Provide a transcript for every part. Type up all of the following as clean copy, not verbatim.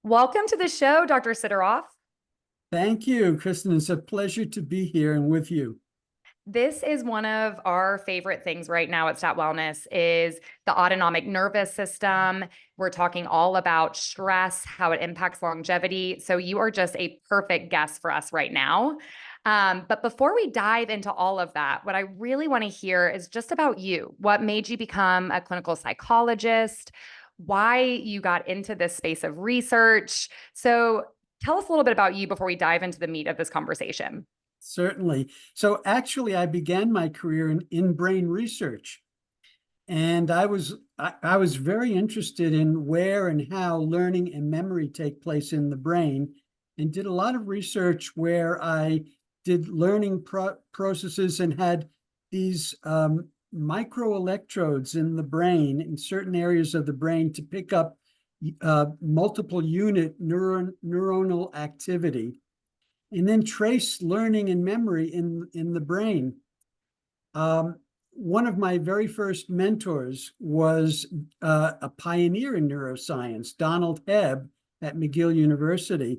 Welcome to the show, Dr. Sideroff. Thank you, Kristen. It's a pleasure to be here and with you. This is one of our favorite things right now at Stat Wellness is the autonomic nervous system. We're talking all about stress, how it impacts longevity. So you are just a perfect guest for us right now. But before we dive into all of that, what I really want to hear is just about you. What made you become a clinical psychologist? Why you got into this space of research? So tell us a little bit about you before we dive into the meat of this conversation. Certainly. So actually, I began my career in brain research. And I was very interested in where and how learning and memory take place in the brain, and did a lot of research where I did learning processes and had these microelectrodes in the brain, in certain areas of the brain, to pick up multiple unit neuronal activity, and then trace learning and memory in the brain. One of my very first mentors was a pioneer in neuroscience, Donald Hebb at McGill University.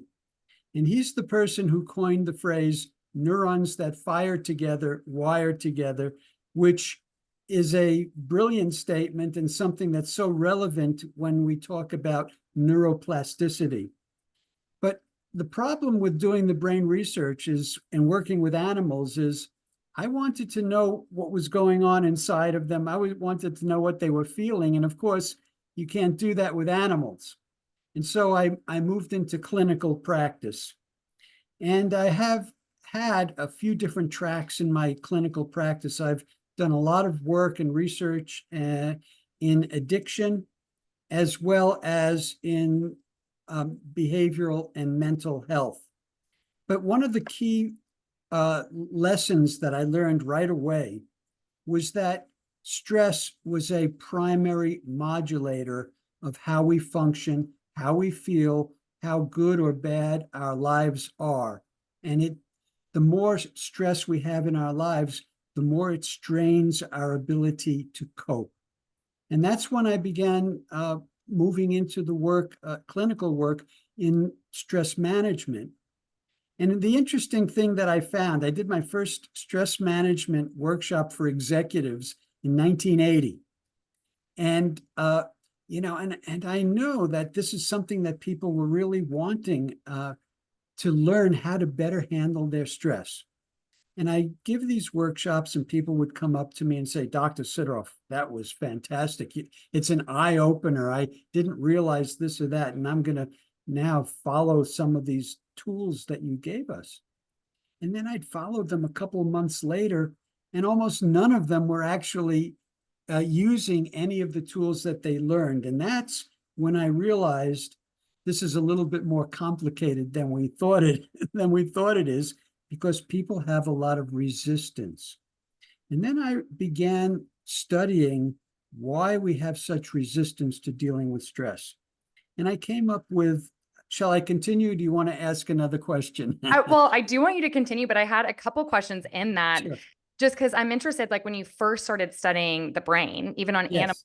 And he's the person who coined the phrase neurons that fire together, wire together, which is a brilliant statement and something that's so relevant when we talk about neuroplasticity. But the problem with doing the brain research is, and working with animals, is I wanted to know what was going on inside of them. I wanted to know what they were feeling. And of course, you can't do that with animals. And so I moved into clinical practice. And I have had a few different tracks in my clinical practice. I've done a lot of work and research in addiction, as well as in behavioral and mental health. But one of the key lessons that I learned right away was that stress was a primary modulator of how we function, how we feel, how good or bad our lives are. And the more stress we have in our lives, the more it strains our ability to cope. And that's when I began moving into the work, clinical work in stress management. And the interesting thing that I found, I did my first stress management workshop for executives in 1980. And, and I know that this is something that people were really wanting to learn how to better handle their stress. And I give these workshops, and people would come up to me and say, Dr. Sideroff, that was fantastic. It's an eye opener. I didn't realize this or that. And I'm going to now follow some of these tools that you gave us. And then I'd followed them a couple of months later, and almost none of them were actually using any of the tools that they learned. And that's when I realized this is a little bit more complicated than we thought it is, because people have a lot of resistance. And then I began studying why we have such resistance to dealing with stress. And I came up with, shall I continue? Do you want to ask another question? Well, I do want you to continue, but I had a couple questions in that, Sure. just because I'm interested, like when you first started studying the brain, even on animals, Yes.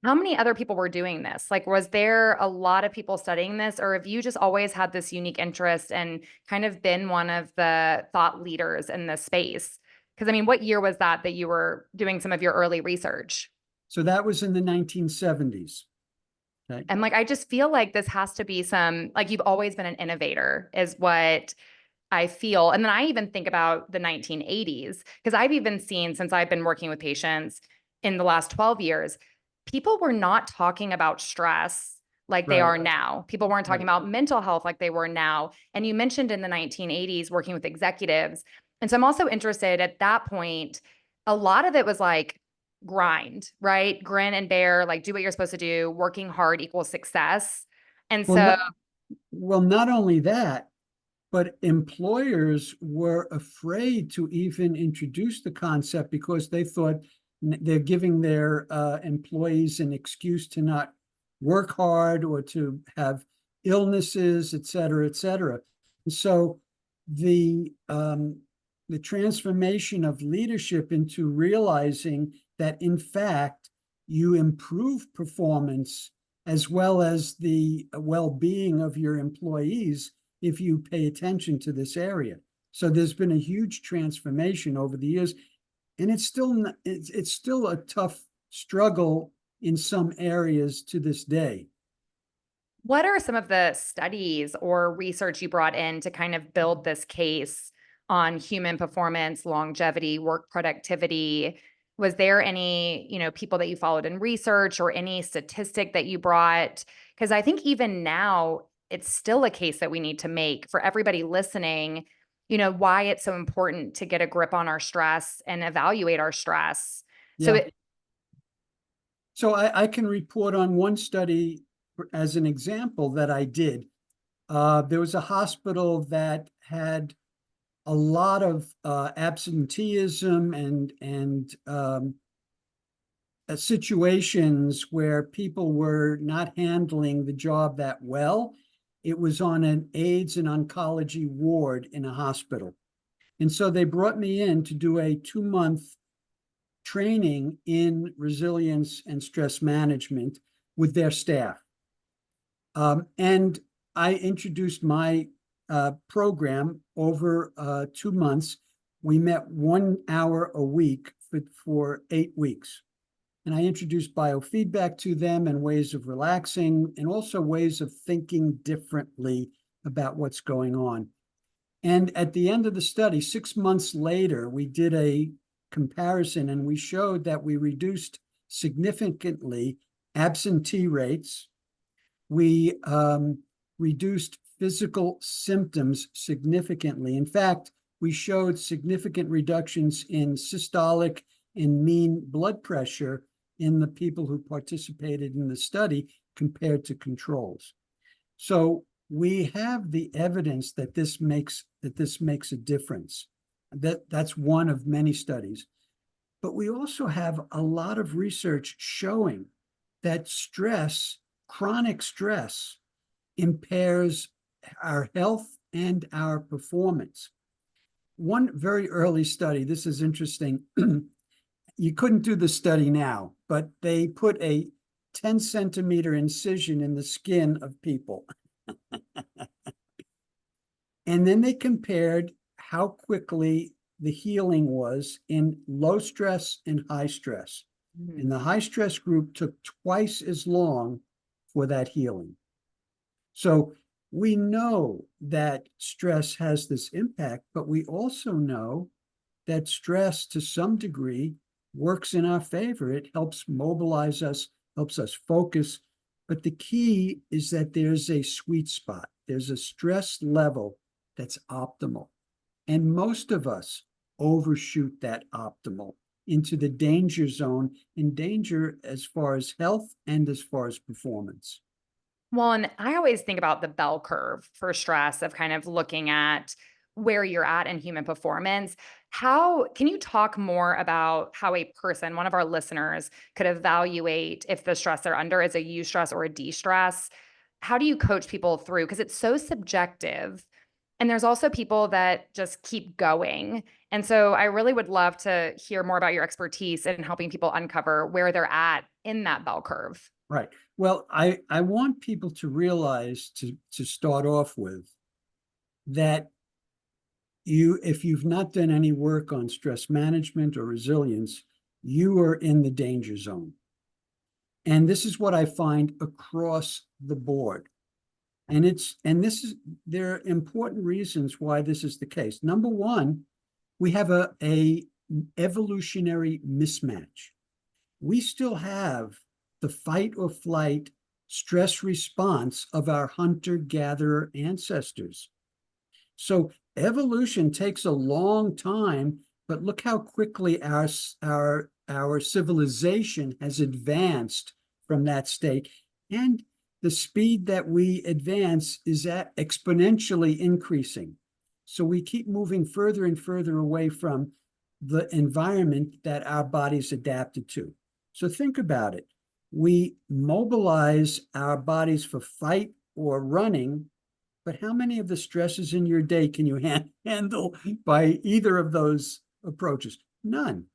how many other people were doing this? Like, was there a lot of people studying this, or have you just always had this unique interest and kind of been one of the thought leaders in this space? Because I mean, what year was that you were doing some of your early research? So that was in the 1970s. Okay. And like, I just feel like this has to be some, like, you've always been an innovator, is what I feel. And then I even think about the 1980s, because I've even seen, since I've been working with patients in the last 12 years, people were not talking about stress like they Right. are now. People weren't talking Right. about mental health like they were now. And you mentioned in the 1980s working with executives. And so I'm also interested at that point, a lot of it was like grind, right? Grin and bear, like do what you're supposed to do, working hard equals success. And Well, so, not only that, but employers were afraid to even introduce the concept because they thought they're giving their employees an excuse to not work hard or to have illnesses, et cetera, et cetera. And so the um, the transformation of leadership into realizing that, in fact, you improve performance as well as the well-being of your employees if you pay attention to this area. So there's been a huge transformation over the years, and it's still a tough struggle in some areas to this day. What are some of the studies or research you brought in to kind of build this case on human performance, longevity, work productivity? Was there any, people that you followed in research or any statistic that you brought? Because I think even now, it's still a case that we need to make for everybody listening, why it's so important to get a grip on our stress and evaluate our stress. Yeah. So I can report on one study as an example that I did. There was a hospital that had a lot of absenteeism and situations where people were not handling the job that well. It was on an AIDS and oncology ward in a hospital. And so they brought me in to do a 2-month training in resilience and stress management with their staff. And I introduced my program over 2 months. We met 1 hour a week for 8 weeks. And I introduced biofeedback to them and ways of relaxing and also ways of thinking differently about what's going on. And at the end of the study, 6 months later, we did a comparison and we showed that we reduced significantly absentee rates. We reduced physical symptoms significantly. In fact, we showed significant reductions in systolic and mean blood pressure in the people who participated in the study compared to controls. So we have the evidence that this makes a difference. That's one of many studies. But we also have a lot of research showing that stress, chronic stress, impairs our health and our performance. One very early study, this is interesting. You couldn't do the study now, but they put a 10-centimeter incision in the skin of people. And then they compared how quickly the healing was in low stress and high stress. Mm-hmm. And the high stress group took twice as long for that healing. So we know that stress has this impact, but we also know that stress to some degree works in our favor. It helps mobilize us, helps us focus. But the key is that there's a sweet spot. There's a stress level that's optimal. And most of us overshoot that optimal into the danger zone, in danger as far as health and as far as performance. Well, and I always think about the bell curve for stress of kind of looking at where you're at in human performance. How can you talk more about how a person, one of our listeners, could evaluate if the stress they're under is a eustress or a de-stress? How do you coach people through? Because it's so subjective. And there's also people that just keep going. And so I really would love to hear more about your expertise in helping people uncover where they're at in that bell curve. Right. Well, I want people to realize to start off with that if you've not done any work on stress management or resilience, you are in the danger zone. And this is what I find across the board. And there are important reasons why this is the case. Number one, we have a evolutionary mismatch. We still have the fight or flight stress response of our hunter-gatherer ancestors. So evolution takes a long time, but look how quickly our civilization has advanced from that state. And the speed that we advance is exponentially increasing. So we keep moving further and further away from the environment that our bodies adapted to. So think about it. We mobilize our bodies for fight or running, but how many of the stresses in your day can you handle by either of those approaches? None.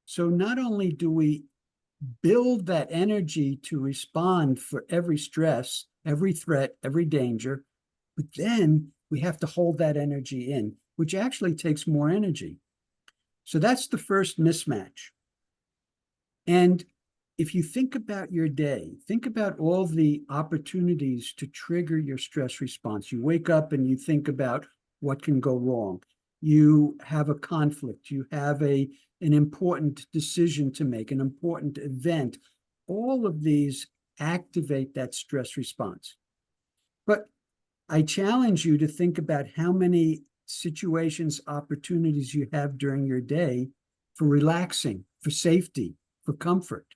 So not only do we build that energy to respond for every stress, every threat, every danger, but then we have to hold that energy in, which actually takes more energy. So that's the first mismatch. And if you think about your day, think about all the opportunities to trigger your stress response. You wake up and you think about what can go wrong. You have a conflict. You have an important decision to make, an important event. All of these activate that stress response. But I challenge you to think about how many situations, opportunities you have during your day for relaxing, for safety, for comfort.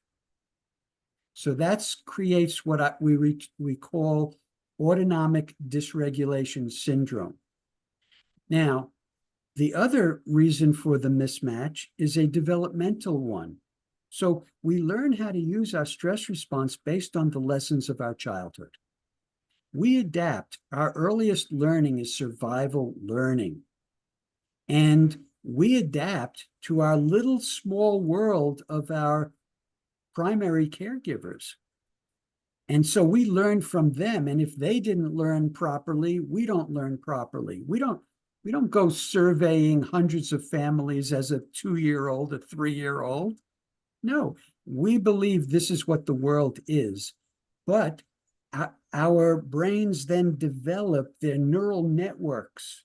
So that creates what we call autonomic dysregulation syndrome. Now, the other reason for the mismatch is a developmental one. So we learn how to use our stress response based on the lessons of our childhood. We adapt. Our earliest learning is survival learning. And we adapt to our little small world of our primary caregivers. And so we learn from them. And if they didn't learn properly, we don't learn properly. We don't go surveying hundreds of families as a 2-year-old, a 3-year-old. No, we believe this is what the world is. But our brains then develop their neural networks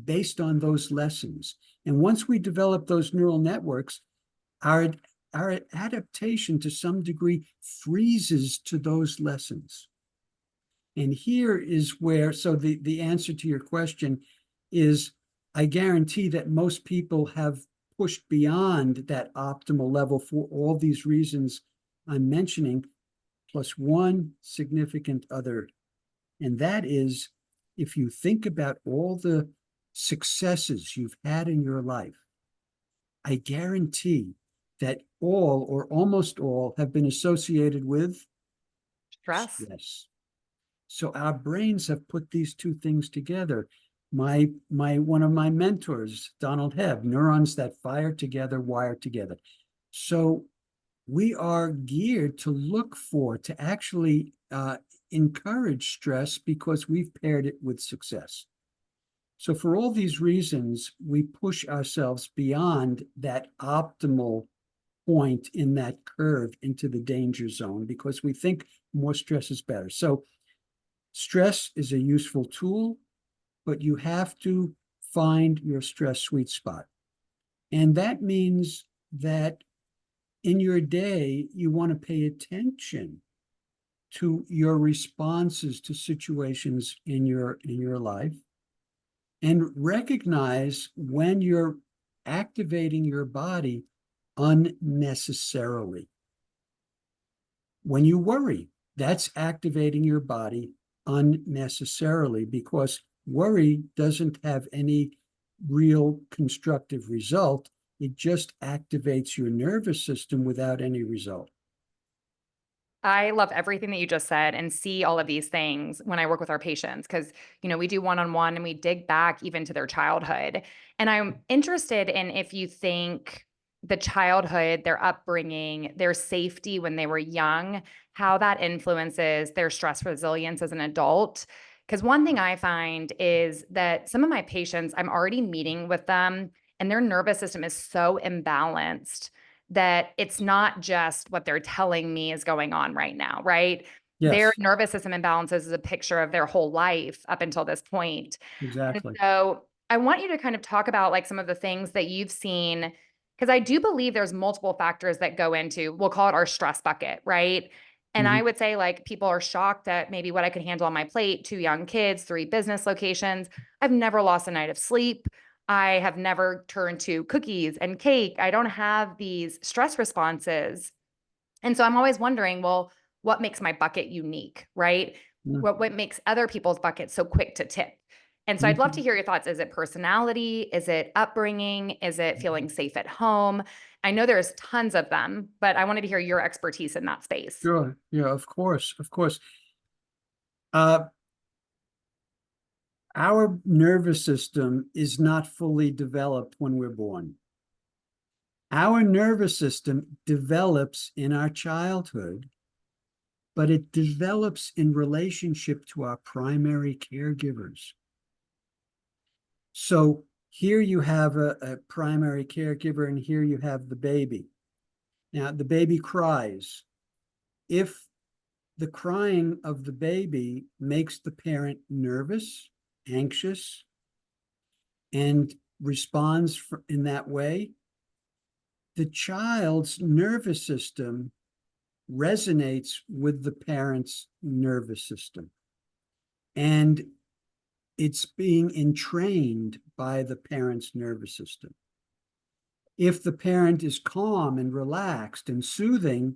based on those lessons. And once we develop those neural networks, our adaptation to some degree freezes to those lessons. And here is where, so the answer to your question is, I guarantee that most people have pushed beyond that optimal level for all these reasons I'm mentioning, plus one significant other. And that is, if you think about all the successes you've had in your life, I guarantee that all or almost all have been associated with Stress. stress. So our brains have put these two things together. One of my mentors, Donald Hebb, neurons that fire together, wire together. So we are geared to look for, to actually encourage stress because we've paired it with success. So for all these reasons, we push ourselves beyond that optimal point in that curve into the danger zone because we think more stress is better. So stress is a useful tool, but you have to find your stress sweet spot. And that means that in your day, you want to pay attention to your responses to situations in your life and recognize when you're activating your body unnecessarily. When you worry, that's activating your body unnecessarily because worry doesn't have any real constructive result. It just activates your nervous system without any result. I love everything that you just said and see all of these things when I work with our patients because, we do one-on-one and we dig back even to their childhood. And I'm interested in if you think the childhood, their upbringing, their safety when they were young, how that influences their stress resilience as an adult. Because one thing I find is that some of my patients, I'm already meeting with them and their nervous system is so imbalanced that it's not just what they're telling me is going on right now, right? Their Yes, nervous system imbalances is a picture of their whole life up until this point. And exactly. so I want you to kind of talk about like some of the things that you've seen, because I do believe there's multiple factors that go into, we'll call it our stress bucket, right? And I Mhm. would say like people are shocked at maybe what I could handle on my plate, 2 young kids, 3 business locations. I've never lost a night of sleep. I have never turned to cookies and cake. I don't have these stress responses. And so I'm always wondering, well, what makes my bucket unique, right? Mhm. What makes other people's buckets so quick to tip? And so I'd love to Mhm. hear your thoughts. Is it personality? Is it upbringing? Is it feeling safe at home? I know there's tons of them, but I wanted to hear your expertise in that space. Sure. Yeah, of course, of course. Uh, our nervous system is not fully developed when we're born. Our nervous system develops in our childhood, but it develops in relationship to our primary caregivers. So here you have a primary caregiver, and here you have the baby. Now, the baby cries. If the crying of the baby makes the parent nervous, anxious, and responds in that way, the child's nervous system resonates with the parent's nervous system. And it's being entrained by the parent's nervous system. If the parent is calm and relaxed and soothing,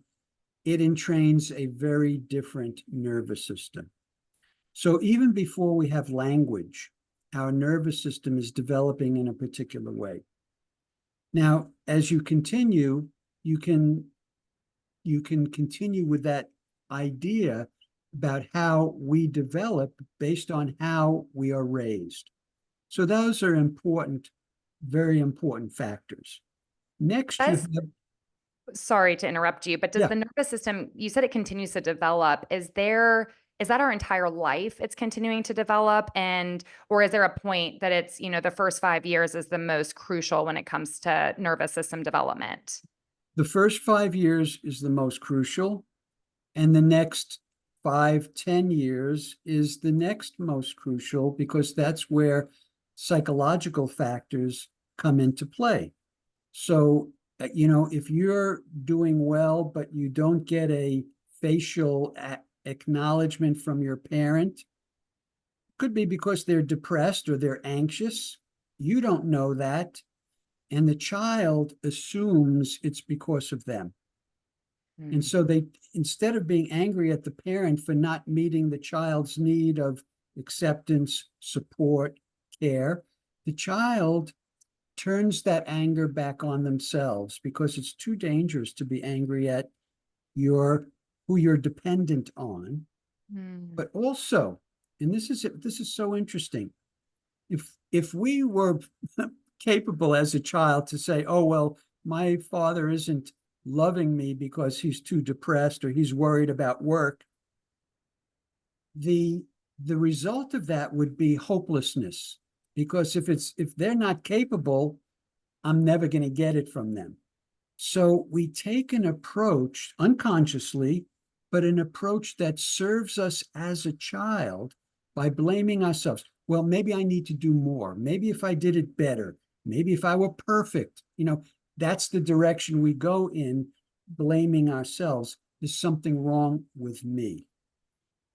it entrains a very different nervous system. So even before we have language, our nervous system is developing in a particular way. Now, as you continue, you can continue with that idea about how we develop based on how we are raised. So those are important, very important factors. Next, you have, Sorry to interrupt you, but does yeah, the nervous system, you said it continues to develop. Is that our entire life it's continuing to develop? Or is there a point that it's, the first 5 years is the most crucial when it comes to nervous system development? the first 5 years is the most crucial, and the next 5, 10 years is the next most crucial, because that's where psychological factors come into play. So, if you're doing well, but you don't get a facial acknowledgement from your parent, could be because they're depressed or they're anxious. You don't know that. And the child assumes it's because of them. And so they, instead of being angry at the parent for not meeting the child's need of acceptance, support, care, the child turns that anger back on themselves, because it's too dangerous to be angry at who you're dependent on. But also, and this is so interesting, if we were capable as a child to say, oh, well, my father isn't loving me because he's too depressed or he's worried about work, the result of that would be hopelessness, because if they're not capable, I'm never going to get it from them. So we take an approach unconsciously, but an approach that serves us as a child by blaming ourselves. Well, maybe I need to do more. Maybe if I did it better, maybe if I were perfect, that's the direction we go in, blaming ourselves. There's something wrong with me.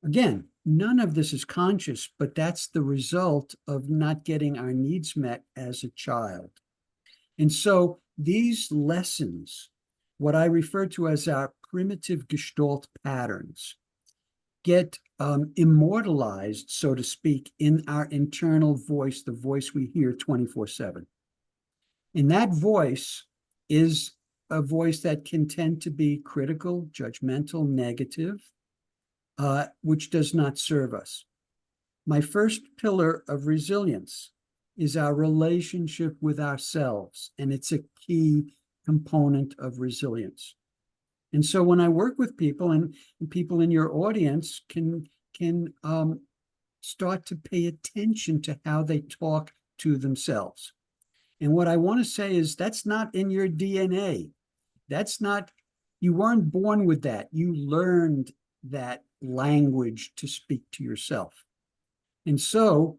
Again, none of this is conscious, but that's the result of not getting our needs met as a child. And so these lessons, what I refer to as our primitive Gestalt patterns, get immortalized, so to speak, in our internal voice, the voice we hear 24/7. And that voice is a voice that can tend to be critical, judgmental, negative, which does not serve us. My first pillar of resilience is our relationship with ourselves, and it's a key component of resilience. And so when I work with people, and people in your audience can start to pay attention to how they talk to themselves. And what I want to say is that's not in your DNA. That's not, you weren't born with that. You learned that language to speak to yourself. And so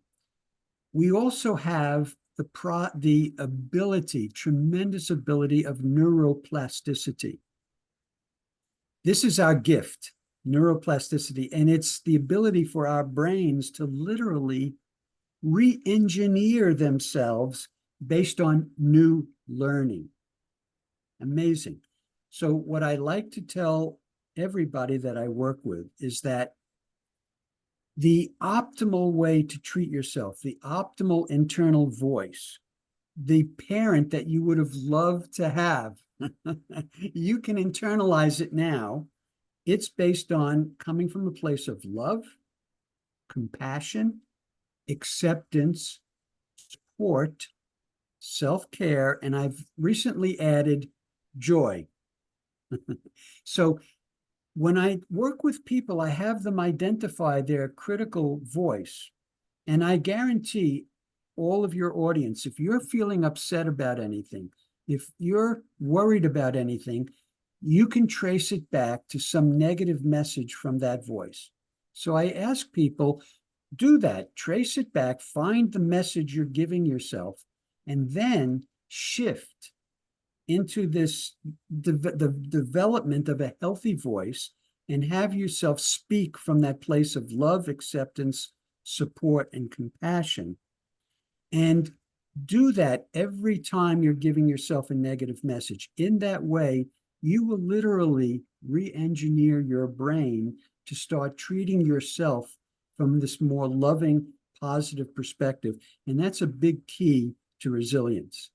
we also have the ability, tremendous ability of neuroplasticity. This is our gift, neuroplasticity, and it's the ability for our brains to literally re-engineer themselves based on new learning. Amazing. So what I like to tell everybody that I work with is that the optimal way to treat yourself, the optimal internal voice, the parent that you would have loved to have, you can internalize it now. It's based on coming from a place of love, compassion, acceptance, support, self-care, and I've recently added joy. So when I work with people, I have them identify their critical voice. And I guarantee all of your audience, if you're feeling upset about anything, if you're worried about anything, you can trace it back to some negative message from that voice. So I ask people, do that, trace it back, find the message you're giving yourself, and then shift into the development of a healthy voice and have yourself speak from that place of love, acceptance, support, and compassion. And do that every time you're giving yourself a negative message. In that way, you will literally re-engineer your brain to start treating yourself from this more loving, positive perspective. And that's a big key to resilience.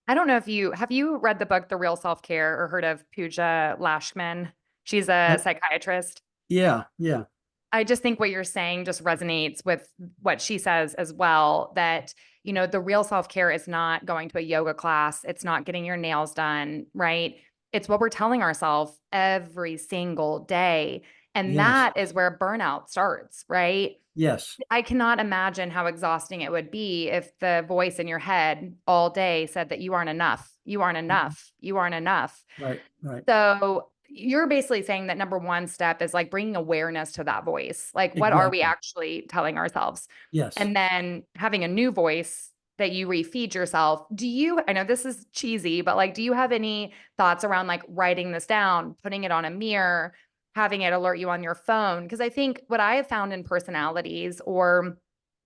I don't know if have you read the book The Real Self-Care or heard of Pooja Lashman? She's a psychiatrist. Yeah, yeah. I just think what you're saying just resonates with what she says as well, that, the real self-care is not going to a yoga class. It's not getting your nails done, right? It's what we're telling ourselves every single day. And Yes, that is where burnout starts, right? yes. I cannot imagine how exhausting it would be if the voice in your head all day said that you aren't enough, you aren't enough, you aren't enough. Right, right. So you're basically saying that number one step is like bringing awareness to that voice. Like, what are we Exactly. actually telling ourselves? Yes. And then having a new voice that you refeed yourself. I know this is cheesy, but like, do you have any thoughts around like writing this down, putting it on a mirror, having it alert you on your phone? Because I think what I have found in personalities or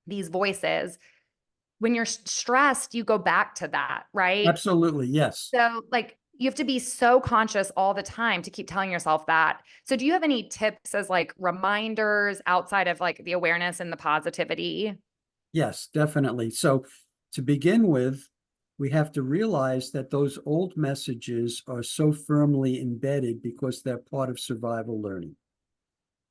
these voices, when you're stressed, you go back to that, right? Absolutely. Yes. So, like, you have to be so conscious all the time to keep telling yourself that. So, do you have any tips as like reminders outside of like the awareness and the positivity? Yes, definitely. So to begin with, we have to realize that those old messages are so firmly embedded because they're part of survival learning.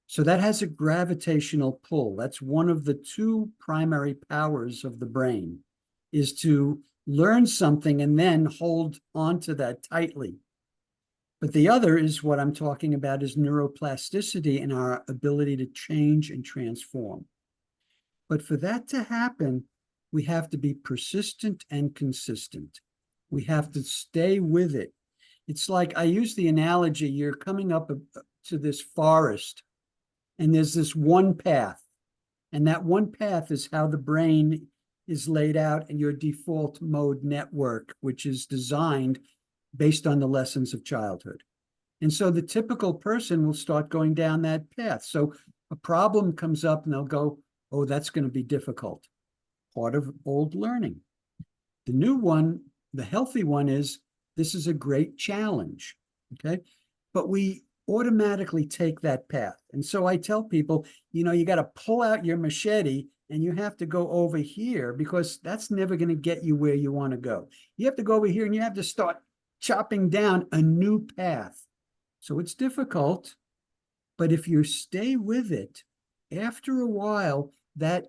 So that has a gravitational pull. That's one of the two primary powers of the brain, is to learn something and then hold onto that tightly. But the other is what I'm talking about is neuroplasticity and our ability to change and transform. But for that to happen, we have to be persistent and consistent. We have to stay with it. It's like I use the analogy, you're coming up to this forest and there's this one path. And that one path is how the brain is laid out in your default mode network, which is designed based on the lessons of childhood. And so the typical person will start going down that path. So a problem comes up and they'll go, oh, that's going to be difficult. Part of old learning. The new one, the healthy one is, this is a great challenge. Okay. But we automatically take that path. And so I tell people, you got to pull out your machete and you have to go over here because that's never going to get you where you want to go. You have to go over here and you have to start chopping down a new path. So it's difficult, but if you stay with it, after a while, that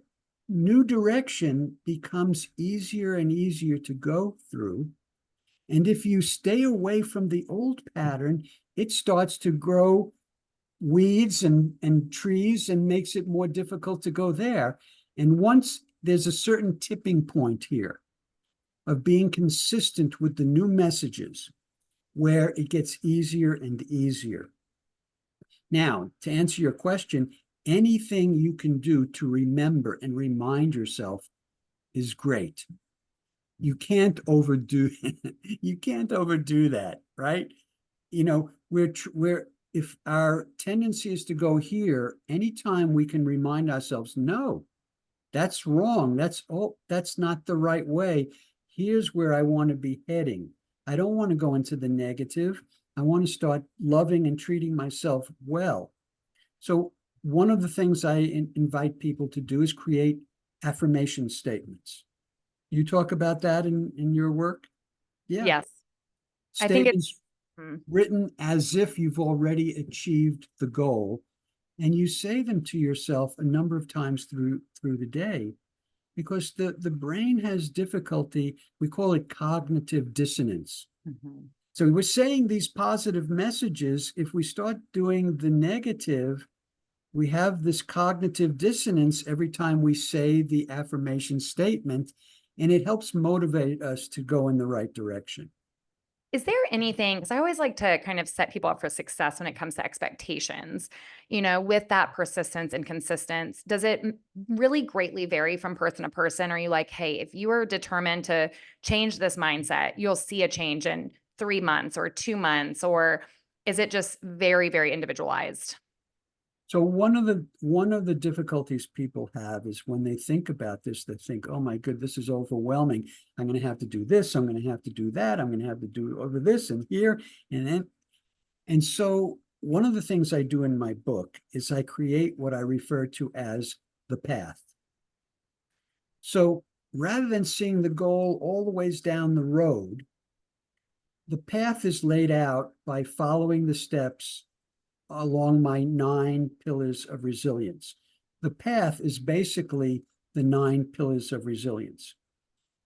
new direction becomes easier and easier to go through. And if you stay away from the old pattern, it starts to grow weeds and trees and makes it more difficult to go there. And once there's a certain tipping point here of being consistent with the new messages, where it gets easier and easier. Now, to answer your question, anything you can do to remember and remind yourself is great. You can't overdo you can't overdo that, right? We're if our tendency is to go here, anytime we can remind ourselves, no, that's wrong. That's not the right way. Here's where I want to be heading. I don't want to go into the negative. I want to start loving and treating myself well. So one of the things I invite people to do is create affirmation statements. You talk about that in your work? Yeah. Yes. I think Statements hmm. written as if you've already achieved the goal, and you say them to yourself a number of times through the day. because the brain has difficulty, we call it cognitive dissonance. Mhm. So we're saying these positive messages. If we start doing the negative, we have this cognitive dissonance every time we say the affirmation statement, and it helps motivate us to go in the right direction. Is there anything, because I always like to kind of set people up for success when it comes to expectations, with that persistence and consistency, does it really greatly vary from person to person? Are you like, hey, if you are determined to change this mindset, you'll see a change in 3 months or 2 months, or is it just very, very individualized? So one of the difficulties people have is when they think about this, they think, "Oh my good, this is overwhelming. I'm going to have to do this. I'm going to have to do that. I'm going to have to do over this and here and then." And so one of the things I do in my book is I create what I refer to as the path. So rather than seeing the goal all the ways down the road, the path is laid out by following the steps along my 9 pillars of resilience. The path is basically the 9 pillars of resilience,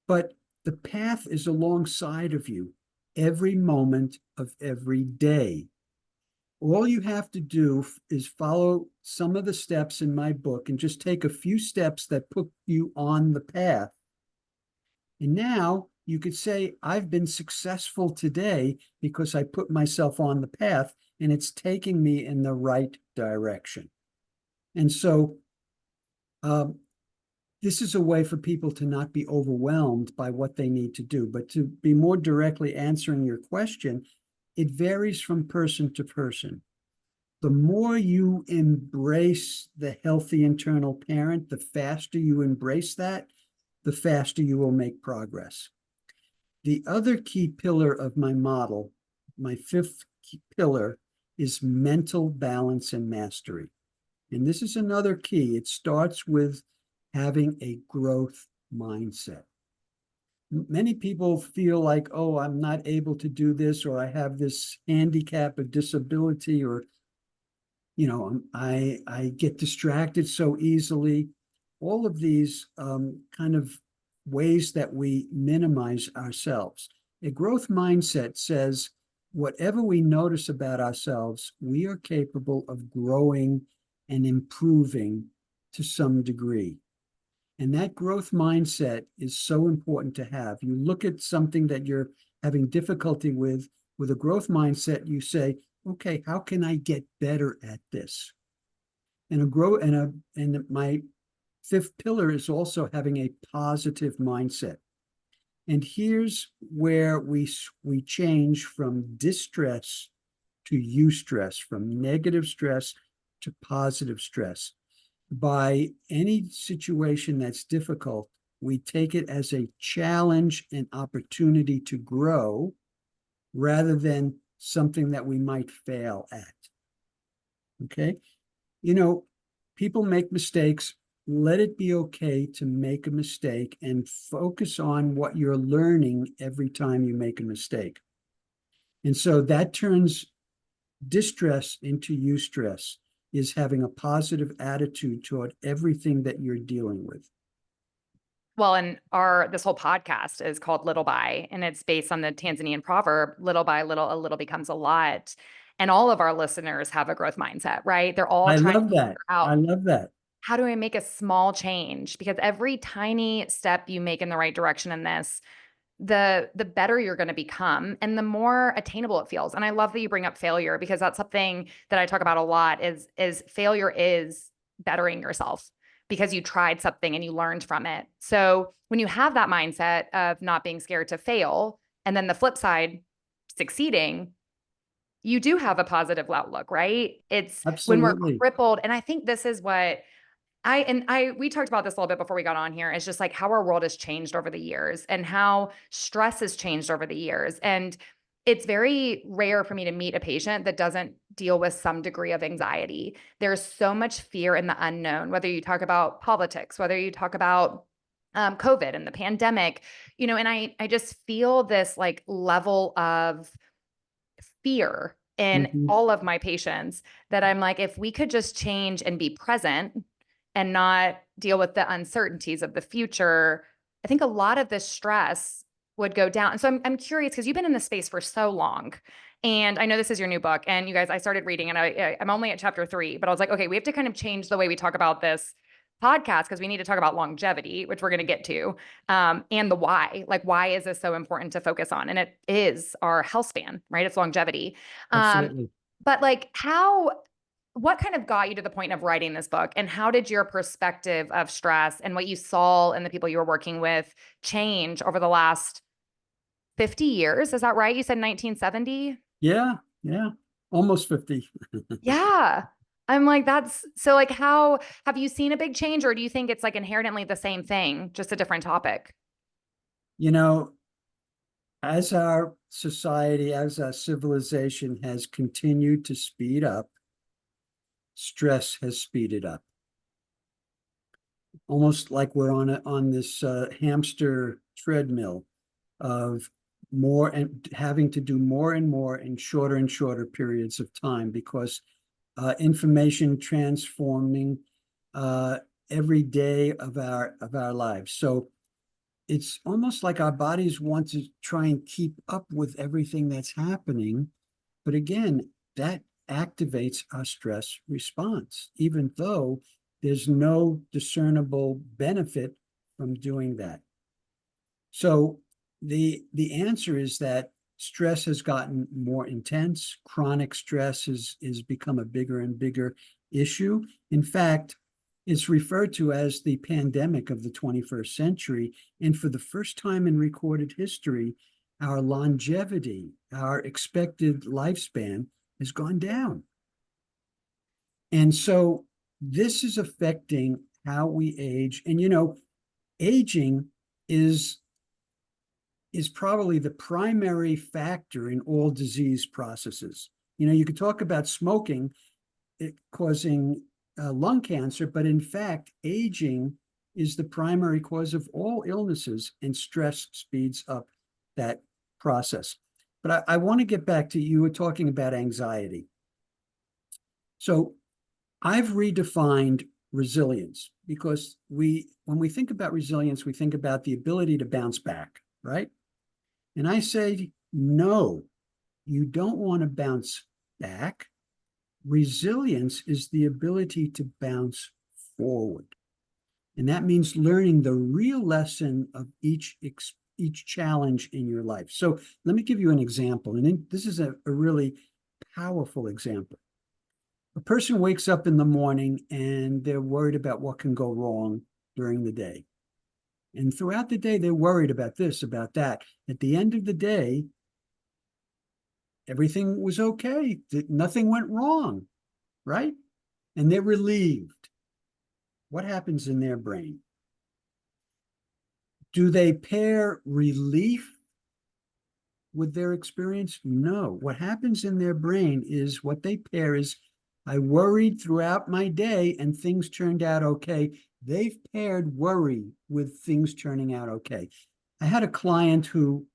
but the path is alongside of you every moment of every day. All you have to do is follow some of the steps in my book and just take a few steps that put you on the path. And now you could say, I've been successful today because I put myself on the path and it's taking me in the right direction. And so this is a way for people to not be overwhelmed by what they need to do, but to be more directly answering your question, it varies from person to person. The more you embrace the healthy internal parent, the faster you embrace that, the faster you will make progress. The other key pillar of my model, my fifth pillar, is mental balance and mastery. And this is another key. It starts with having a growth mindset. Many people feel like, oh, I'm not able to do this, or I have this handicap, or disability, or I get distracted so easily. All of these kind of ways that we minimize ourselves. A growth mindset says whatever we notice about ourselves, we are capable of growing and improving to some degree. And that growth mindset is so important to have. You look at something that you're having difficulty with a growth mindset, you say, okay, how can I get better at this? And my fifth pillar is also having a positive mindset. And here's where we change from distress to eustress, from negative stress to positive stress. By any situation that's difficult, we take it as a challenge and opportunity to grow rather than something that we might fail at. Okay? People make mistakes. Let it be okay to make a mistake and focus on what you're learning every time you make a mistake. And so that turns distress into eustress, is having a positive attitude toward everything that you're dealing with. Well, and this whole podcast is called Little by, and it's based on the Tanzanian proverb, little by little, a little becomes a lot. And all of our listeners have a growth mindset, right? They're all I trying to love that. figure out, I love that. how do I make a small change? Because every tiny step you make in the right direction in this, the better you're going to become and the more attainable it feels. And I love that you bring up failure, because that's something that I talk about a lot is failure is bettering yourself because you tried something and you learned from it. So when you have that mindset of not being scared to fail, and then the flip side, succeeding, you do have a positive outlook, right? It's when we're Absolutely. crippled. And I think this is what we talked about this a little bit before we got on here. It's just like how our world has changed over the years and how stress has changed over the years. And it's very rare for me to meet a patient that doesn't deal with some degree of anxiety. There's so much fear in the unknown, whether you talk about politics, whether you talk about COVID and the pandemic, and I just feel this like level of fear in Mhm. all of my patients that I'm like, if we could just change and be present and not deal with the uncertainties of the future, I think a lot of this stress would go down. And so I'm curious because you've been in this space for so long. And I know this is your new book. And you guys, I started reading and I'm only at chapter 3, but I was like, okay, we have to kind of change the way we talk about this podcast because we need to talk about longevity, which we're going to get to, and the why. Like, why is this so important to focus on? And it is our health span, right? It's longevity. Absolutely. But like, what kind of got you to the point of writing this book? And how did your perspective of stress and what you saw in the people you were working with change over the last 50 years? Is that right? You said 1970? Yeah, yeah. Almost 50. Yeah. I'm like, that's so like, how have you seen a big change, or do you think it's like inherently the same thing, just a different topic? You know, as our society, as our civilization has continued to speed up, stress has speeded up. Almost like we're on this hamster treadmill of more and having to do more and more in shorter and shorter periods of time because information transforming every day of our lives. So it's almost like our bodies want to try and keep up with everything that's happening. But again, that activates our stress response, even though there's no discernible benefit from doing that. So the answer is that stress has gotten more intense. Chronic stress is become a bigger and bigger issue. In fact, it's referred to as the pandemic of the 21st century. And for the first time in recorded history, our longevity, our expected lifespan has gone down. And so this is affecting how we age. And, you know, aging is probably the primary factor in all disease processes. You know, you could talk about smoking causing lung cancer, but in fact, aging is the primary cause of all illnesses, and stress speeds up that process. But I want to get back to, you were talking about anxiety. So I've redefined resilience because when we think about resilience, we think about the ability to bounce back, right? And I say, no, you don't want to bounce back. Resilience is the ability to bounce forward. And that means learning the real lesson of each challenge in your life. So let me give you an example. And this is a really powerful example. A person wakes up in the morning and they're worried about what can go wrong during the day. And throughout the day, they're worried about this, about that. At the end of the day, everything was okay. Nothing went wrong, right? And they're relieved. What happens in their brain? Do they pair relief with their experience? No. What happens in their brain is what they pair is, I worried throughout my day and things turned out okay. They've paired worry with things turning out okay. I had a client who,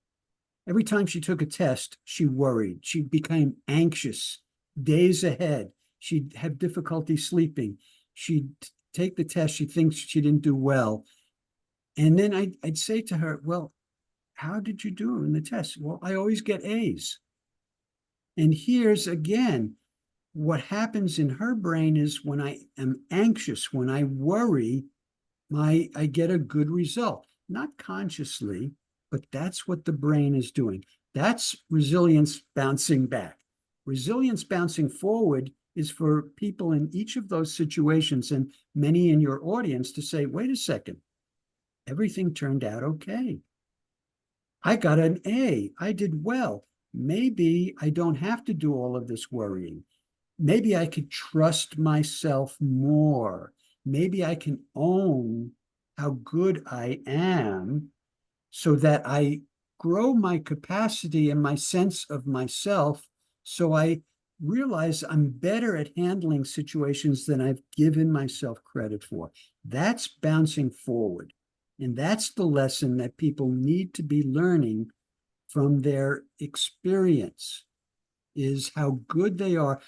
every time she took a test, she worried. She became anxious days ahead. She'd have difficulty sleeping. She'd take the test. She thinks she didn't do well. And then I'd say to her, well, how did you do in the test? Well, I always get A's. And here's again, what happens in her brain is when I am anxious, when I worry, I get a good result. Not consciously, but that's what the brain is doing. That's resilience bouncing back. Resilience bouncing forward is for people in each of those situations, and many in your audience, to say, wait a second, everything turned out okay. I got an A. I did well. Maybe I don't have to do all of this worrying. Maybe I could trust myself more. Maybe I can own how good I am so that I grow my capacity and my sense of myself, so I realize I'm better at handling situations than I've given myself credit for. That's bouncing forward. And that's the lesson that people need to be learning from their experience, is how good they are.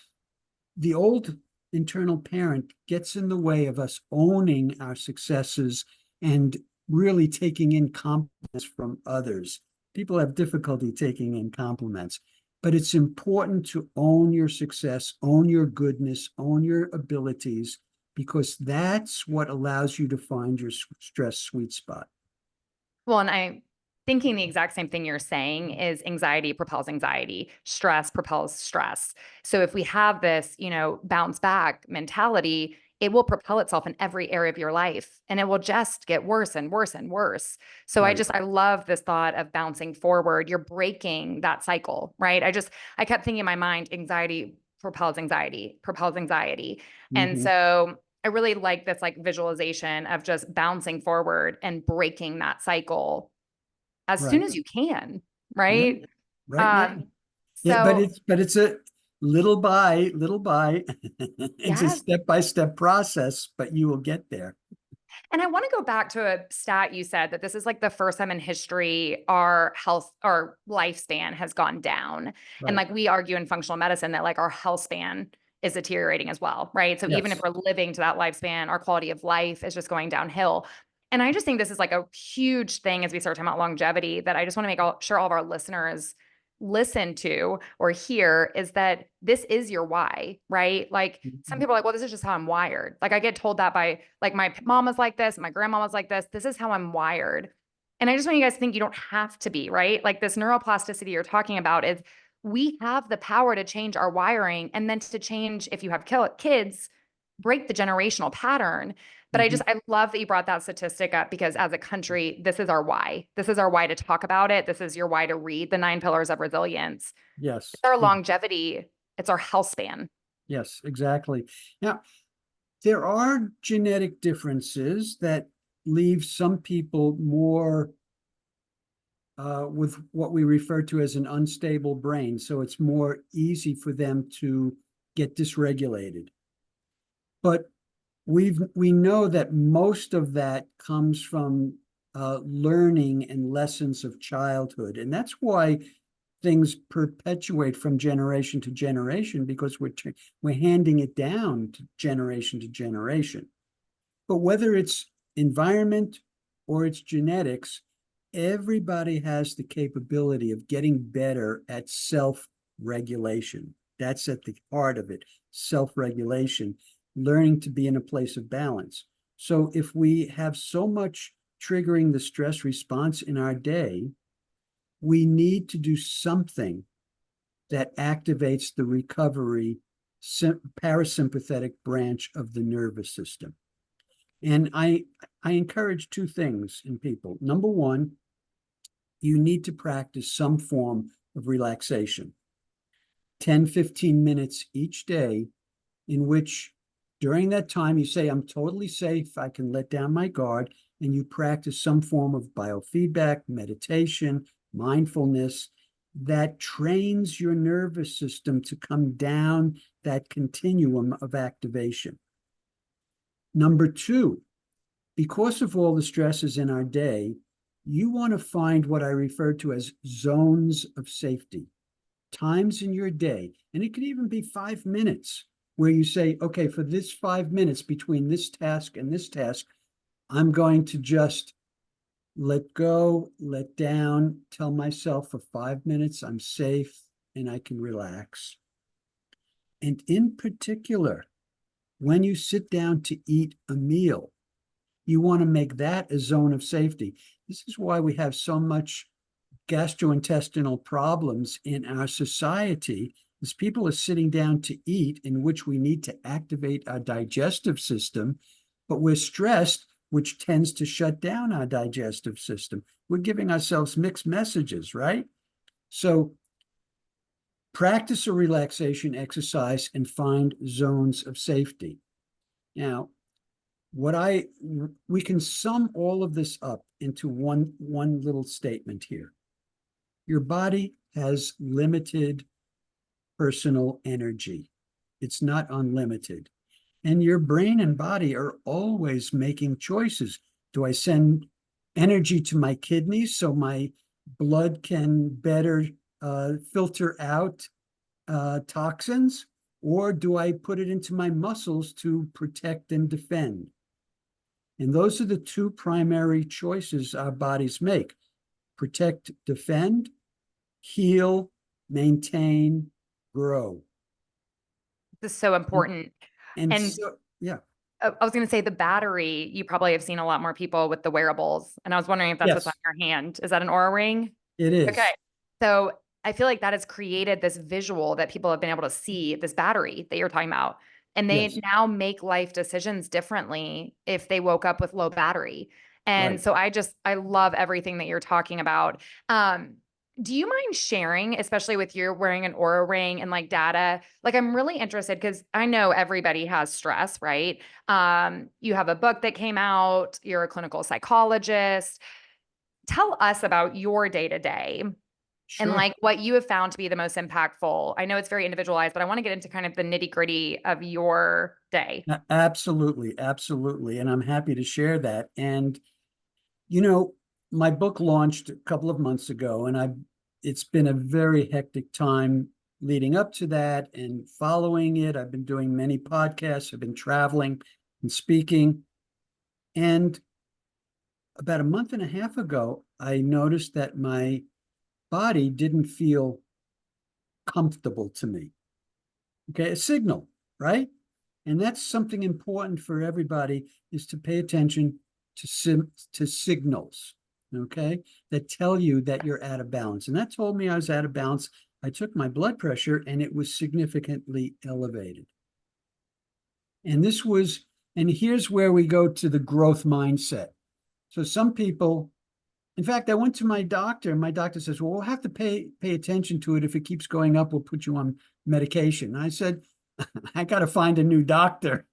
The old internal parent gets in the way of us owning our successes and really taking in compliments from others. People have difficulty taking in compliments, but it's important to own your success, own your goodness, own your abilities, because that's what allows you to find your stress sweet spot. Well, and I'm thinking the exact same thing you're saying is anxiety propels anxiety, stress propels stress. So if we have this, bounce back mentality, it will propel itself in every area of your life and it will just get worse and worse and worse. So Right. I love this thought of bouncing forward. You're breaking that cycle, right? I kept thinking in my mind, anxiety propels anxiety, propels anxiety. And Mm-hmm. so I really like this like visualization of just bouncing forward and breaking that cycle as soon Right. as you can, Yeah. right? Right now. Um, Yeah, but so it's a little by. It's a yes. step-by-step process, but you will get there. And I want to go back to a stat you said that this is like the first time in history our health our lifespan has gone down. And Right. like we argue in functional medicine that like our health span is deteriorating as well, right? So even if Yes. we're living to that lifespan, our quality of life is just going downhill. And I just think this is like a huge thing as we start talking about longevity that I just want to make sure all of our listeners listen to or hear is that this is your why, right? Like some Mhm. people are like, well, this is just how I'm wired. Like I get told that by like my mom was like this, my grandma was like this. This is how I'm wired. And I just want you guys to think you don't have to be, right? Like this neuroplasticity you're talking about is we have the power to change our wiring and then to change, if you have kids, break the generational pattern. But Mhm. I love that you brought that statistic up because as a country, this is our why. This is our why to talk about it. This is your why to read the 9 pillars of resilience. It's Yes. our Yeah. longevity. It's our health span. Yes, exactly. Now, there are genetic differences that leave some people more with what we refer to as an unstable brain. So it's more easy for them to get dysregulated. But we know that most of that comes from learning and lessons of childhood, and that's why things perpetuate from generation to generation, because we're handing it down to generation. But whether it's environment or it's genetics, everybody has the capability of getting better at self-regulation. That's at the heart of it, self-regulation, learning to be in a place of balance. So if we have so much triggering the stress response in our day, we need to do something that activates the recovery parasympathetic branch of the nervous system. And I encourage two things in people. Number one, you need to practice some form of relaxation, 10, 15 minutes each day, in which during that time you say, I'm totally safe, I can let down my guard, and you practice some form of biofeedback, meditation, mindfulness that trains your nervous system to come down that continuum of activation. Number two, because of all the stresses in our day, you want to find what I refer to as zones of safety, times in your day. And it could even be 5 minutes where you say, okay, for this 5 minutes between this task and this task, I'm going to just let go, let down, tell myself for 5 minutes I'm safe and I can relax. And in particular, when you sit down to eat a meal, you want to make that a zone of safety. This is why we have so much gastrointestinal problems in our society, is people are sitting down to eat, in which we need to activate our digestive system, but we're stressed, which tends to shut down our digestive system. We're giving ourselves mixed messages, right? So practice a relaxation exercise and find zones of safety. Now, we can sum all of this up into one little statement here. Your body has limited personal energy. It's not unlimited. And your brain and body are always making choices. Do I send energy to my kidneys so my blood can better filter out toxins? or do I put it into my muscles to protect and defend? And those are the two primary choices our bodies make: protect, defend, heal, maintain, grow. This is so important. And And so, yeah. I was going to say the battery, you probably have seen a lot more people with the wearables. And I was wondering if that's what's on Yes, your hand. Is that an Aura ring? it Okay. is. So I feel like that has created this visual that people have been able to see this battery that you're talking about. And they Yes, now make life decisions differently if they woke up with low battery. And right. so I love everything that you're talking about. Um, do you mind sharing, especially with you wearing an Aura ring and like data? Like, I'm really interested because I know everybody has stress, right? You have a book that came out, you're a clinical psychologist. Tell us about your day to day and Sure. like what you have found to be the most impactful. I know it's very individualized, but I want to get into kind of the nitty gritty of your day. Absolutely, absolutely. And I'm happy to share that. And, you know, my book launched a couple of months ago, and it's been a very hectic time leading up to that and following it. I've been doing many podcasts, I've been traveling and speaking. And about a month and a half ago, I noticed that my body didn't feel comfortable to me. Okay, a signal, right? And that's something important for everybody, is to pay attention to signals, okay, that tell you that you're out of balance. And that told me I was out of balance. I took my blood pressure and it was significantly elevated. And here's where we go to the growth mindset. So some people, in fact, I went to my doctor, and my doctor says, well, we'll have to pay attention to it. If it keeps going up, we'll put you on medication. And I said, I got to find a new doctor.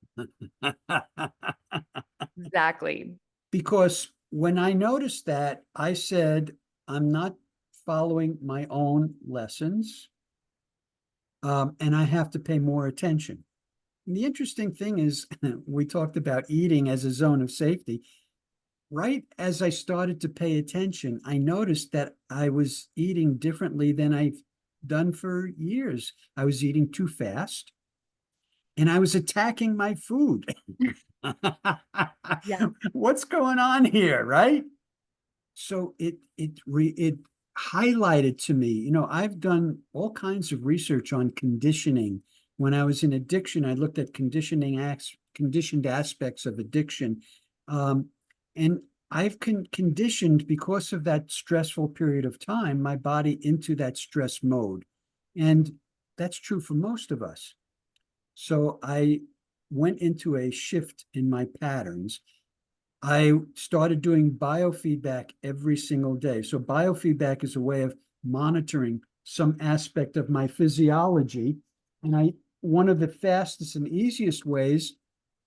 Exactly. Because when I noticed that, I said, I'm not following my own lessons, and I have to pay more attention. And the interesting thing is, we talked about eating as a zone of safety. Right as I started to pay attention, I noticed that I was eating differently than I've done for years. I was eating too fast, and I was attacking my food. Yeah. What's going on here, right? So it highlighted to me, I've done all kinds of research on conditioning. When I was in addiction, I looked at conditioned aspects of addiction. And I've conditioned, because of that stressful period of time, my body into that stress mode. And that's true for most of us. So I went into a shift in my patterns. I started doing biofeedback every single day. So biofeedback is a way of monitoring some aspect of my physiology. And one of the fastest and easiest ways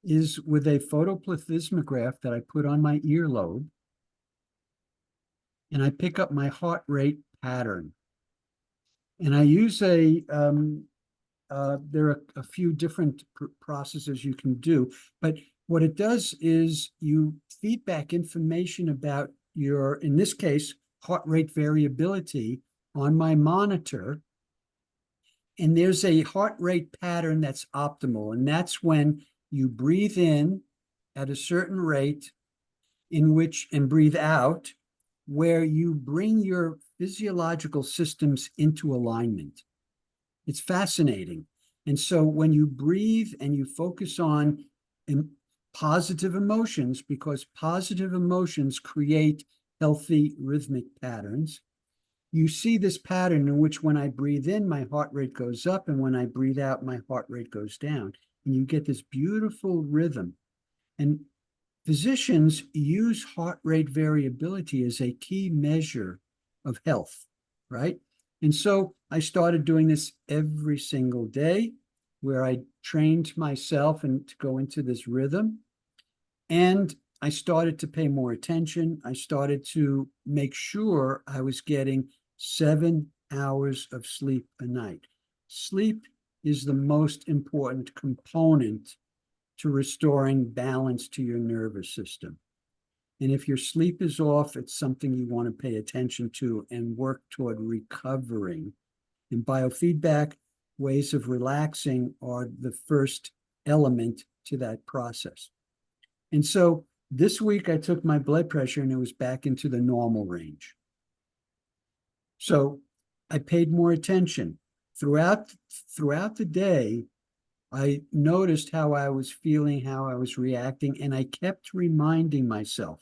is with a photoplethysmograph that I put on my earlobe, and I pick up my heart rate pattern. And I use there are a few different processes you can do, but what it does is you feed back information about your, in this case, heart rate variability on my monitor. And there's a heart rate pattern that's optimal. And that's when you breathe in at a certain rate, and breathe out, where you bring your physiological systems into alignment. It's fascinating. And so when you breathe and you focus on positive emotions, because positive emotions create healthy rhythmic patterns, you see this pattern in which when I breathe in, my heart rate goes up, and when I breathe out, my heart rate goes down. And you get this beautiful rhythm. And physicians use heart rate variability as a key measure of health, right? And so I started doing this every single day, where I trained myself and to go into this rhythm. And I started to pay more attention. I started to make sure I was getting 7 hours of sleep a night. Sleep is the most important component to restoring balance to your nervous system. And if your sleep is off, it's something you want to pay attention to and work toward recovering. And biofeedback ways of relaxing are the first element to that process. And so this week I took my blood pressure and it was back into the normal range. So I paid more attention throughout the day. I noticed how I was feeling, how I was reacting, and I kept reminding myself,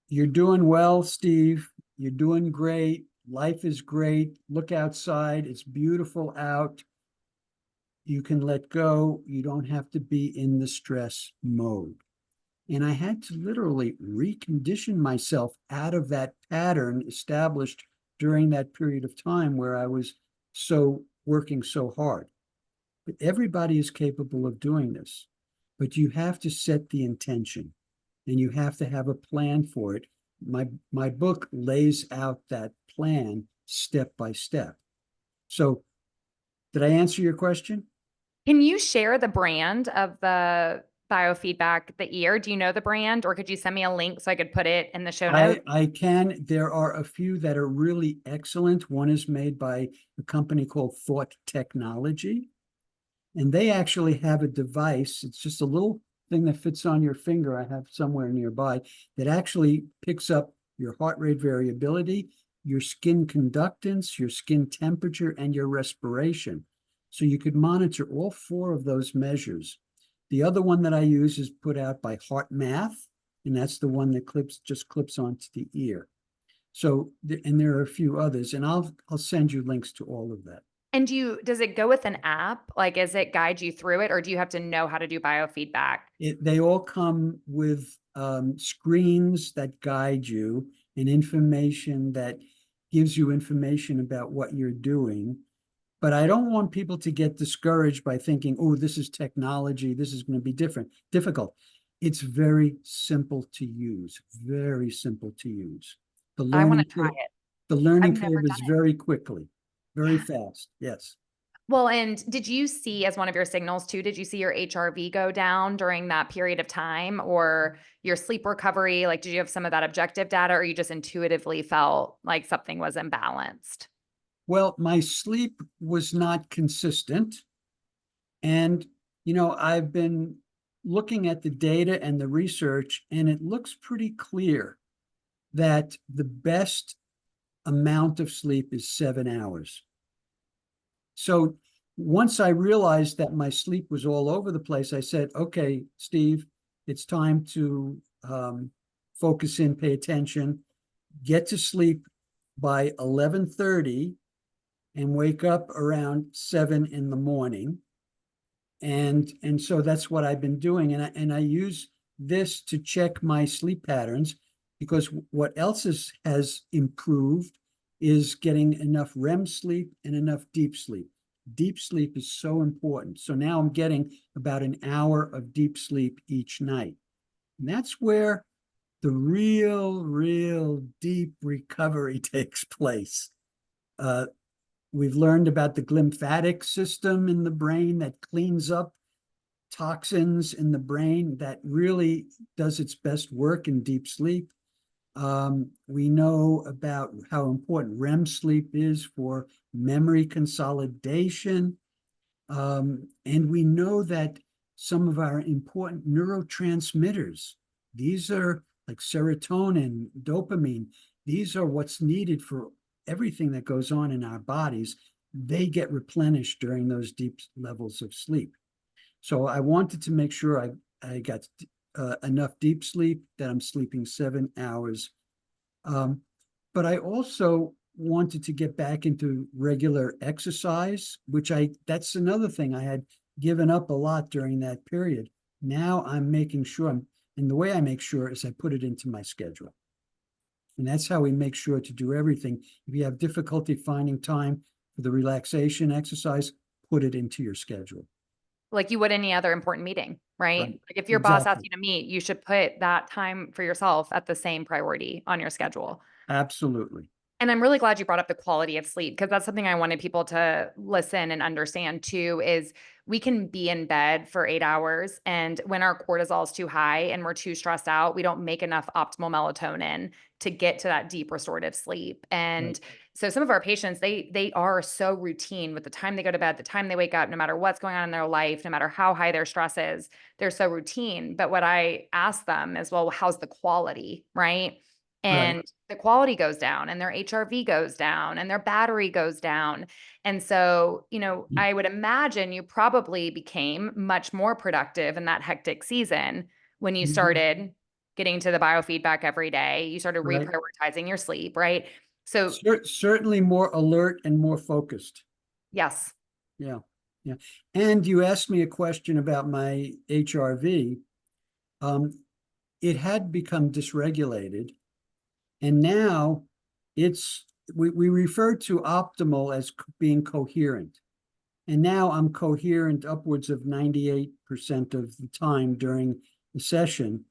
you're doing well, Steve. You're doing great. Life is great. Look outside. It's beautiful out. You can let go. You don't have to be in the stress mode. And I had to literally recondition myself out of that pattern established during that period of time where I was working so hard. But everybody is capable of doing this. But you have to set the intention and you have to have a plan for it. My book lays out that plan step by step. So did I answer your question? Can you share the brand of the biofeedback, the ear? Do you know the brand, or could you send me a link so I could put it in the show notes? I can. There are a few that are really excellent. One is made by a company called Thought Technology, and they actually have a device. It's just a little thing that fits on your finger. I have somewhere nearby that actually picks up your heart rate variability, your skin conductance, your skin temperature, and your respiration. So you could monitor all four of those measures. The other one that I use is put out by Heart Math, and that's the one that just clips onto the ear. So, and there are a few others, and I'll send you links to all of that. And does it go with an app? Like, does it guide you through it, or do you have to know how to do biofeedback? They all come with screens that guide you and information that gives you information about what you're doing. But I don't want people to get discouraged by thinking, oh, this is technology, this is going to be difficult. It's very simple to use, very simple to use. The I want learning to try curve, it. the learning I've never curve is done it. very quickly, very Yeah. fast. Yes. Well, and did you see, as one of your signals too, did you see your HRV go down during that period of time, or your sleep recovery? Like, did you have some of that objective data, or you just intuitively felt like something was imbalanced? Well, my sleep was not consistent. And, I've been looking at the data and the research, and it looks pretty clear that the best amount of sleep is 7 hours. So once I realized that my sleep was all over the place, I said, okay, Steve, it's time to focus in, pay attention, get to sleep by 11:30 and wake up around 7 in the morning. And so that's what I've been doing. And I use this to check my sleep patterns, because what else has improved is getting enough REM sleep and enough deep sleep. Deep sleep is so important. So now I'm getting about an hour of deep sleep each night. And that's where the real deep recovery takes place. We've learned about the glymphatic system in the brain that cleans up toxins in the brain, that really does its best work in deep sleep. We know about how important REM sleep is for memory consolidation. And we know that some of our important neurotransmitters, these are like serotonin, dopamine, these are what's needed for everything that goes on in our bodies. They get replenished during those deep levels of sleep. So I wanted to make sure I got enough deep sleep, that I'm sleeping 7 hours. But I also wanted to get back into regular exercise, that's another thing I had given up a lot during that period. Now I'm making sure, and the way I make sure is I put it into my schedule. And that's how we make sure to do everything. If you have difficulty finding time for the relaxation exercise, put it into your schedule. Like you would any other important meeting, right? Right. Like if your boss asks Exactly. you to meet, you should put that time for yourself at the same priority on your schedule. Absolutely. And I'm really glad you brought up the quality of sleep, because that's something I wanted people to listen and understand too, is we can be in bed for 8 hours, and when our cortisol is too high and we're too stressed out, we don't make enough optimal melatonin to get to that deep restorative sleep. Right. And So some of our patients, they are so routine with the time they go to bed, the time they wake up, no matter what's going on in their life, no matter how high their stress is, they're so routine. But what I ask them is, well, how's the quality, right? Right. And the quality goes down and their HRV goes down and their battery goes down. And so, I would imagine you probably became much more productive in that hectic season when you Mhm. started getting to the biofeedback every day. You started Right. reprioritizing your sleep, right? So, Certainly more alert and more focused. yes. Yeah. Yeah. And you asked me a question about my HRV. Um, it had become dysregulated, and now it's we refer to optimal as being coherent. And now I'm coherent upwards of 98% of the time during the session.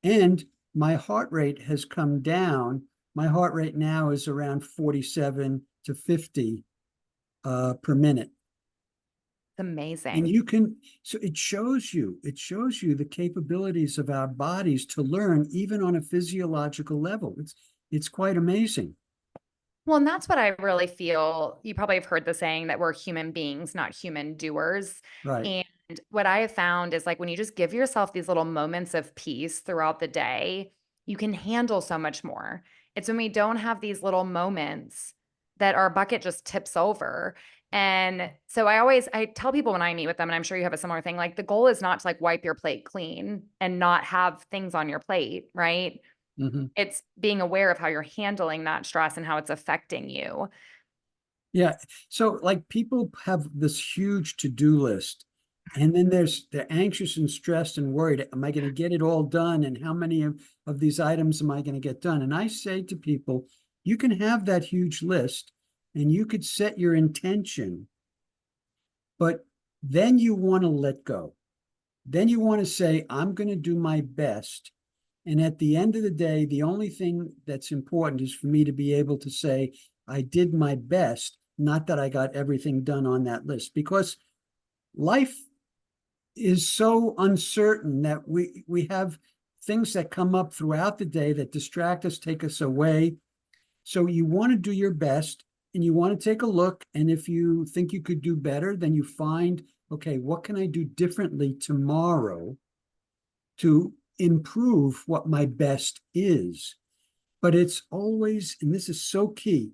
And my heart rate has come down. My heart rate now is around 47 to 50 per minute. It's And amazing. you can, so it shows you the capabilities of our bodies to learn even on a physiological level. It's quite amazing. Well, and that's what I really feel. You probably have heard the saying that we're human beings, not human doers. Right. And what I have found is like when you just give yourself these little moments of peace throughout the day, you can handle so much more. It's when we don't have these little moments that our bucket just tips over. And so I tell people when I meet with them, and I'm sure you have a similar thing, like the goal is not to like wipe your plate clean and not have things on your plate, right? Mhm. It's being aware of how you're handling that stress and how it's affecting you. Yeah. So like people have this huge to-do list, and then they're anxious and stressed and worried. Am I going to get it all done? And how many of these items am I going to get done? And I say to people, you can have that huge list and you could set your intention, but then you want to let go. Then you want to say, I'm going to do my best. And at the end of the day, the only thing that's important is for me to be able to say, I did my best, not that I got everything done on that list. Because life is so uncertain that we have things that come up throughout the day that distract us, take us away. So you want to do your best and you want to take a look. And if you think you could do better, then you find, okay, what can I do differently tomorrow to improve what my best is? But it's always, and this is so key.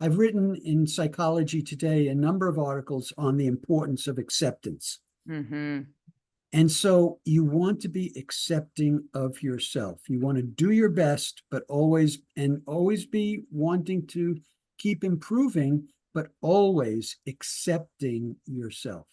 I've written in Psychology Today a number of articles on the importance of acceptance. Hmm. And so you want to be accepting of yourself. You want to do your best, but always be wanting to keep improving, but always accepting yourself.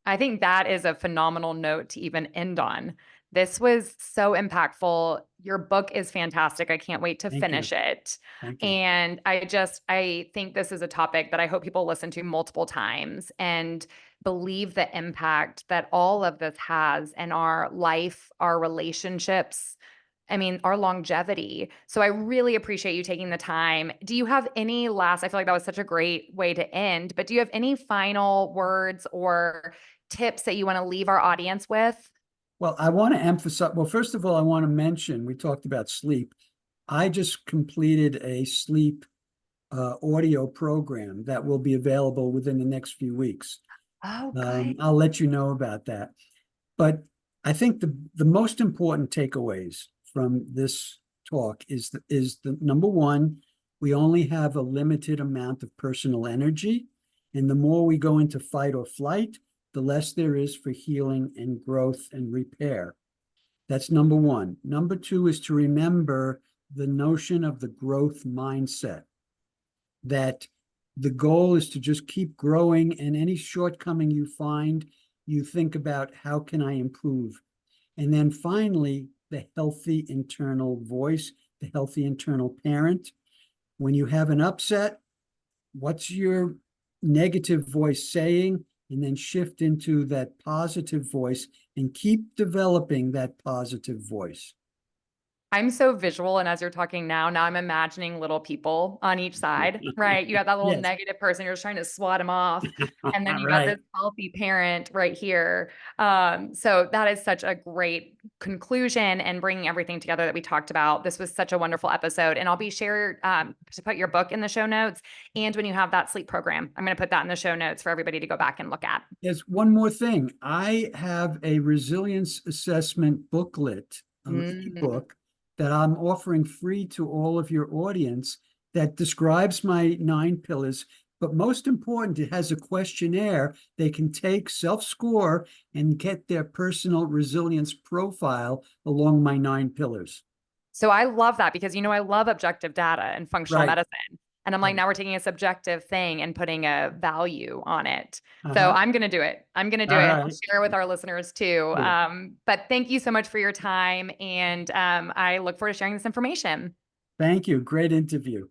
I think that is a phenomenal note to even end on. This was so impactful. Your book is fantastic. I can't wait to Thank you. finish it. Thank you. And I think this is a topic that I hope people listen to multiple times and believe the impact that all of this has in our life, our relationships, I mean, our longevity. So I really appreciate you taking the time. Do you have any last, I feel like that was such a great way to end, but do you have any final words or tips that you want to leave our audience with? Well, I want to emphasize, well, first of all, I want to mention, we talked about sleep. I just completed a sleep audio program that will be available within the next few weeks. Oh, good. I'll let you know about that. But I think the most important takeaways from this talk is the number one, we only have a limited amount of personal energy, and the more we go into fight or flight, the less there is for healing and growth and repair. That's number one. Number two is to remember the notion of the growth mindset, that the goal is to just keep growing, and any shortcoming you find, you think about how can I improve. And then finally, the healthy internal voice, the healthy internal parent. When you have an upset, what's your negative voice saying? And then shift into that positive voice and keep developing that positive voice. I'm so visual. And as you're talking now I'm imagining little people on each side, right? You got that little Yes. negative person, you're just trying to swat them off. And then you got Right. this healthy parent right here. So that is such a great conclusion and bringing everything together that we talked about. This was such a wonderful episode. And I'll be sure to put your book in the show notes. And when you have that sleep program, I'm going to put that in the show notes for everybody to go back and look at. There's one more thing. I have a resilience assessment booklet, an Mm. ebook that I'm offering free to all of your audience that describes my 9 pillars. But most important, it has a questionnaire they can take, self-score, and get their personal resilience profile along my 9 pillars. So I love that because, I love objective data and functional Right. medicine. And I'm like, Right. now we're taking a subjective thing and putting a value on it. So Uh-huh. I'm going to do it. I'm going to do All it. I'll right. share it with our listeners too. Cool. But thank you so much for your time. And I look forward to sharing this information. Thank you. Great interview.